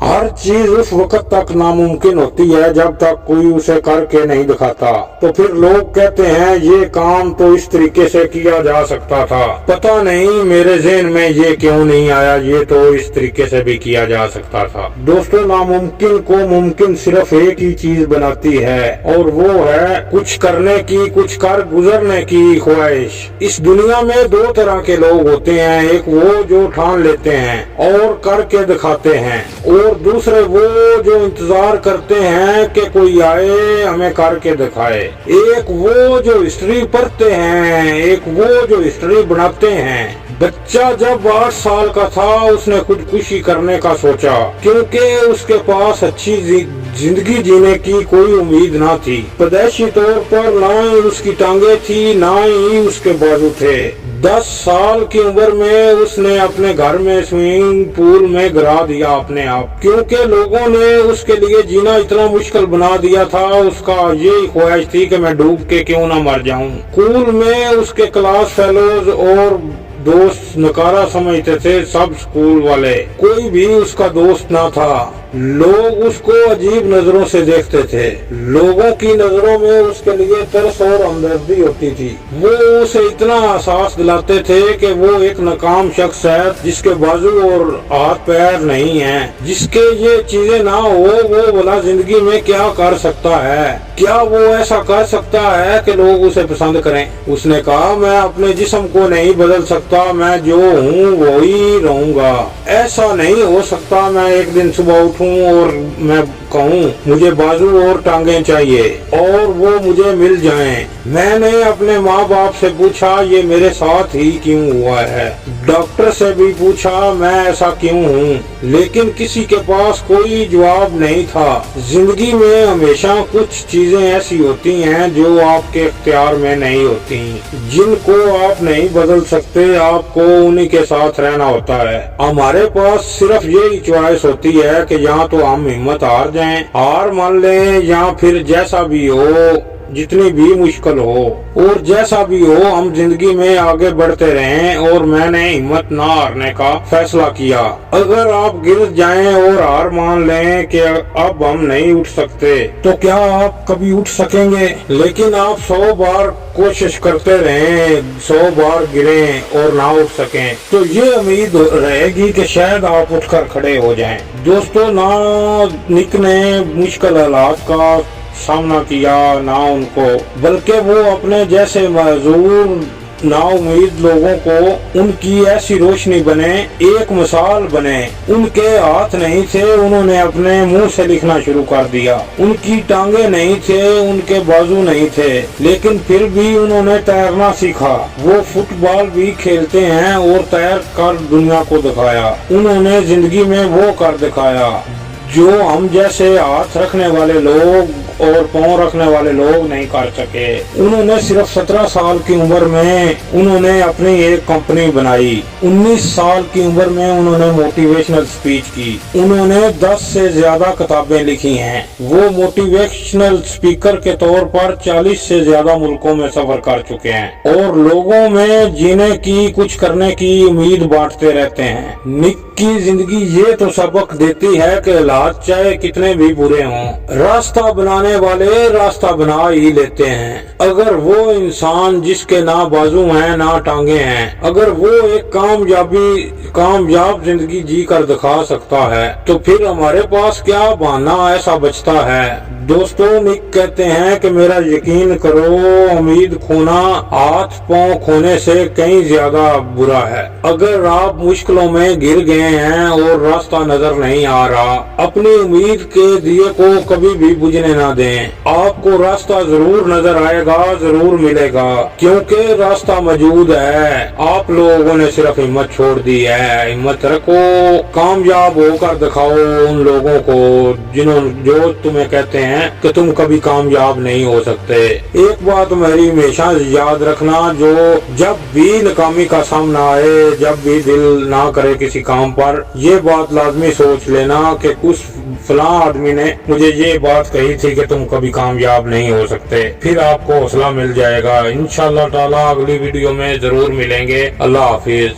हर चीज उस वक्त तक नामुमकिन होती है जब तक कोई उसे करके नहीं दिखाता। तो फिर लोग कहते हैं ये काम तो इस तरीके से किया जा सकता था, पता नहीं मेरे ज़हन में ये क्यों नहीं आया, ये तो इस तरीके से भी किया जा सकता था। दोस्तों, नामुमकिन को मुमकिन सिर्फ एक ही चीज बनाती है और वो है कुछ करने की, कुछ कर गुजरने की ख्वाहिश। इस दुनिया में दो तरह के लोग होते हैं, एक वो जो ठान लेते हैं और करके दिखाते हैं, और दूसरे वो जो इंतजार करते हैं कि कोई आए हमें करके दिखाए। एक वो जो हिस्ट्री पढ़ते हैं, एक वो जो हिस्ट्री बनाते हैं। बच्चा जब 8 साल का था उसने खुदकुशी करने का सोचा, क्योंकि उसके पास अच्छी जिंदगी जीने की कोई उम्मीद ना थी। पैदाइशी तौर पर ना ही उसकी टांगे थी, ना ही उसके बाजू थे। 10 साल की उम्र में उसने अपने घर में स्विमिंग पूल में गिरा दिया अपने आप, क्योंकि लोगों ने उसके लिए जीना इतना मुश्किल बना दिया था। उसका यही ख्वाहिश थी कि मैं डूब के क्यों ना मर जाऊं। स्कूल में उसके क्लास फेलोज और दोस्त नकारा समझते थे, सब स्कूल वाले, कोई भी उसका दोस्त ना था। लोग उसको अजीब नजरों से देखते थे। लोगों की नजरों में उसके लिए तरस और हमदर्दी होती थी। वो उसे इतना एहसास दिलाते थे कि वो एक नाकाम शख्स है जिसके बाजू और हाथ पैर नहीं हैं, जिसके ये चीजें ना हो वो भला जिंदगी में क्या कर सकता है, क्या वो ऐसा कर सकता है कि लोग उसे पसंद करें। उसने कहा, मैं अपने जिस्म को नहीं बदल सकता, मैं जो हूँ वो ही रहूंगा। ऐसा नहीं हो सकता मैं एक दिन सुबह उठूं और मैं कहूँ मुझे बाजू और टांगे चाहिए और वो मुझे मिल जाएं। मैंने अपने माँ बाप से पूछा ये मेरे साथ ही क्यों हुआ है, डॉक्टर से भी पूछा मैं ऐसा क्यों हूँ, लेकिन किसी के पास कोई जवाब नहीं था। जिंदगी में हमेशा कुछ चीजें ऐसी होती हैं जो आपके इख्तियार में नहीं होती, जिनको आप नहीं बदल सकते, आपको उन्हीं के साथ रहना होता है। हमारे पास सिर्फ यही चॉइस होती है कि या तो हम हिम्मत हार जाएं, हार मान लें, या फिर जैसा भी हो, जितनी भी मुश्किल हो और जैसा भी हो, हम जिंदगी में आगे बढ़ते रहें। और मैंने हिम्मत ना हारने का फैसला किया। अगर आप गिर जाएं और हार मान लें कि अब हम नहीं उठ सकते, तो क्या आप कभी उठ सकेंगे? लेकिन आप 100 बार कोशिश करते रहें, 100 बार गिरें और ना उठ सकें, तो ये उम्मीद रहेगी कि शायद आप उठकर खड़े हो जाएं। दोस्तों, ना निक ने मुश्किल हालात का सामना किया, ना उनको, बल्कि वो अपने जैसे मजबूर ना उम्मीद लोगों को उनकी ऐसी रोशनी बने, एक मिसाल बने। उनके हाथ नहीं थे, उन्होंने अपने मुंह से लिखना शुरू कर दिया। उनकी टांगे नहीं थे, उनके बाजू नहीं थे, लेकिन फिर भी उन्होंने तैरना सीखा। वो फुटबॉल भी खेलते हैं और तैर कर दुनिया को दिखाया। उन्होंने जिंदगी में वो कर दिखाया जो हम जैसे हाथ रखने वाले लोग और पांव रखने वाले लोग नहीं कर सके। उन्होंने सिर्फ 17 साल की उम्र में उन्होंने अपनी एक कंपनी बनाई। 19 साल की उम्र में उन्होंने मोटिवेशनल स्पीच की। उन्होंने 10 से ज्यादा किताबें लिखी हैं। वो मोटिवेशनल स्पीकर के तौर पर 40 से ज्यादा मुल्कों में सफर कर चुके हैं और लोगों में जीने की, कुछ करने की उम्मीद बांटते रहते हैं। निक की जिंदगी ये तो सबक देती है कि हालात चाहे कितने भी बुरे हों, रास्ता बनाने वाले रास्ता बना ही लेते हैं। अगर वो इंसान जिसके ना बाजू हैं ना टांगे हैं, अगर वो एक कामयाब जिंदगी जी कर दिखा सकता है, तो फिर हमारे पास क्या बहाना ऐसा बचता है। दोस्तों, निक कहते हैं कि मेरा यकीन करो, उम्मीद खोना हाथ पांव खोने से कहीं ज्यादा बुरा है। अगर आप मुश्किलों में गिर गए हैं और रास्ता नजर नहीं आ रहा, अपनी उम्मीद के दिए को कभी भी बुझने ना दें। आपको रास्ता जरूर नजर आएगा, जरूर मिलेगा, क्योंकि रास्ता मौजूद है। आप लोगों ने सिर्फ हिम्मत छोड़ दी है। हिम्मत रखो, कामयाब होकर दिखाओ उन लोगों को जो तुम्हें कहते हैं कि तुम कभी कामयाब नहीं हो सकते। एक बात मेरी हमेशा याद रखना, जो जब भी नाकामी का सामना आए, जब भी दिल ना करे किसी काम पर, ये बात लाजमी सोच लेना कि कुछ फलां आदमी ने मुझे ये बात कही थी कि तुम कभी कामयाब नहीं हो सकते। फिर आपको हौसला मिल जाएगा। इंशाअल्लाह ताला अगली वीडियो में जरूर मिलेंगे। अल्लाह हाफिज।